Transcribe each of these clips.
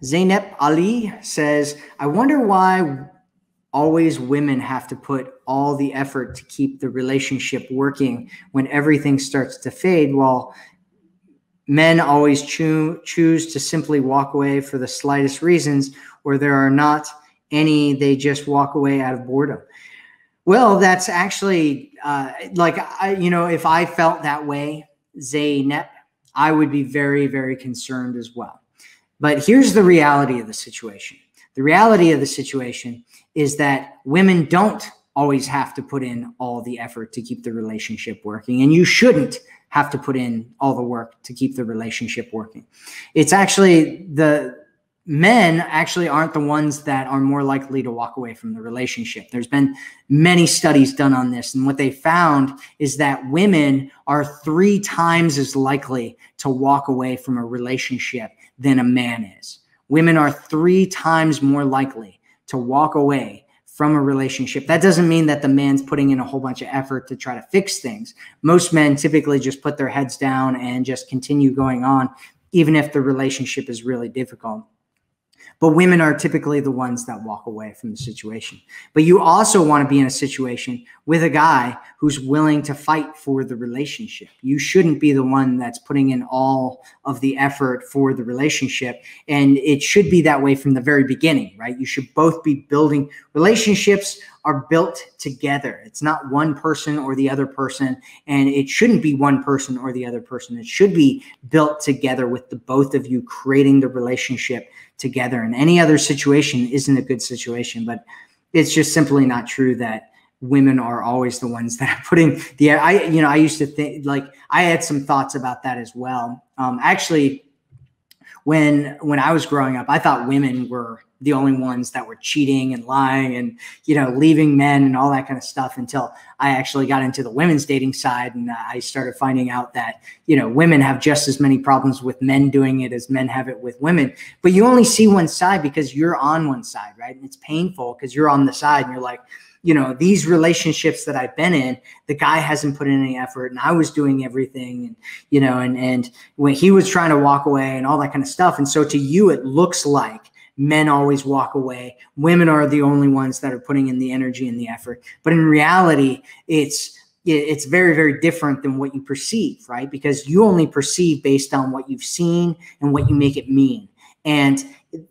Zainep Ali says, I wonder why always women have to put all the effort to keep the relationship working when everything starts to fade, while men always choose to simply walk away for the slightest reasons, or there are not any, they just walk away out of boredom. Well, that's actually if I felt that way, Zaynep, I would be very, very concerned as well. But here's the reality of the situation. The reality of the situation is that women don't always have to put in all the effort to keep the relationship working, and you shouldn't have to put in all the work to keep the relationship working. It's actually the men actually aren't the ones that are more likely to walk away from the relationship. There's been many studies done on this, and what they found is that women are 3 times as likely to walk away from a relationship than a man is. Women are 3 times more likely to walk away from a relationship. That doesn't mean that the man's putting in a whole bunch of effort to try to fix things. Most men typically just put their heads down and just continue going on, even if the relationship is really difficult. But women are typically the ones that walk away from the situation. But you also want to be in a situation with a guy who's willing to fight for the relationship. You shouldn't be the one that's putting in all of the effort for the relationship. And it should be that way from the very beginning, right? You should both be building. Relationships are built together. It's not one person or the other person, and it shouldn't be one person or the other person. It should be built together with the both of you creating the relationship together. And any other situation isn't a good situation, but it's just simply not true that women are always the ones that are putting I used to think, like, I had some thoughts about that as well. Actually, when I was growing up, I thought women were the only ones that were cheating and lying and, leaving men and all that kind of stuff, until I actually got into the women's dating side. And I started finding out that, women have just as many problems with men doing it as men have it with women. But you only see one side because you're on one side, right? And it's painful because you're on the side and you're like, these relationships that I've been in, the guy hasn't put in any effort and I was doing everything, and, and when he was trying to walk away and all that kind of stuff. And so to you, it looks like men always walk away. Women are the only ones that are putting in the energy and the effort. But in reality, it's very, very different than what you perceive, right? Because you only perceive based on what you've seen and what you make it mean. And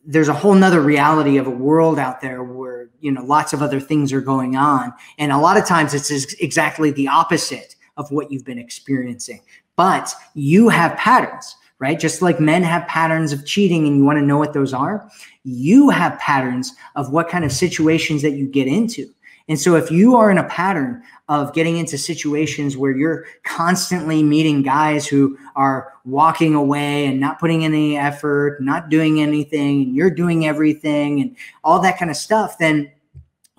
there's a whole nother reality of a world out there where, lots of other things are going on. And a lot of times it's exactly the opposite of what you've been experiencing. But you have patterns, right? Just like men have patterns of cheating, and you want to know what those are, you have patterns of what kind of situations that you get into. And so if you are in a pattern of getting into situations where you're constantly meeting guys who are walking away and not putting in any effort, not doing anything, and you're doing everything and all that kind of stuff, then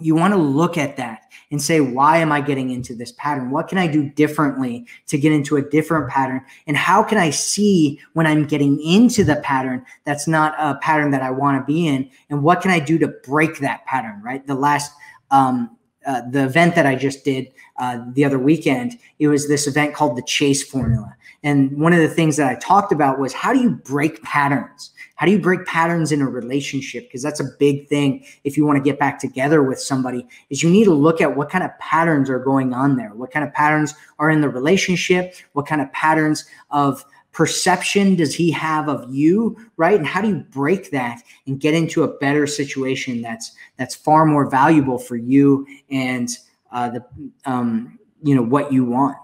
you want to look at that and say, why am I getting into this pattern? What can I do differently to get into a different pattern? And how can I see when I'm getting into the pattern that's not a pattern that I want to be in? And what can I do to break that pattern, right? The last the event that I just did the other weekend, it was this event called the Chase Formula. And one of the things that I talked about was, how do you break patterns? How do you break patterns in a relationship? Because that's a big thing if you want to get back together with somebody, is you need to look at what kind of patterns are going on there. What kind of patterns are in the relationship? What kind of patterns of perception does he have of you, right? And how do you break that and get into a better situation that's far more valuable for you and what you want?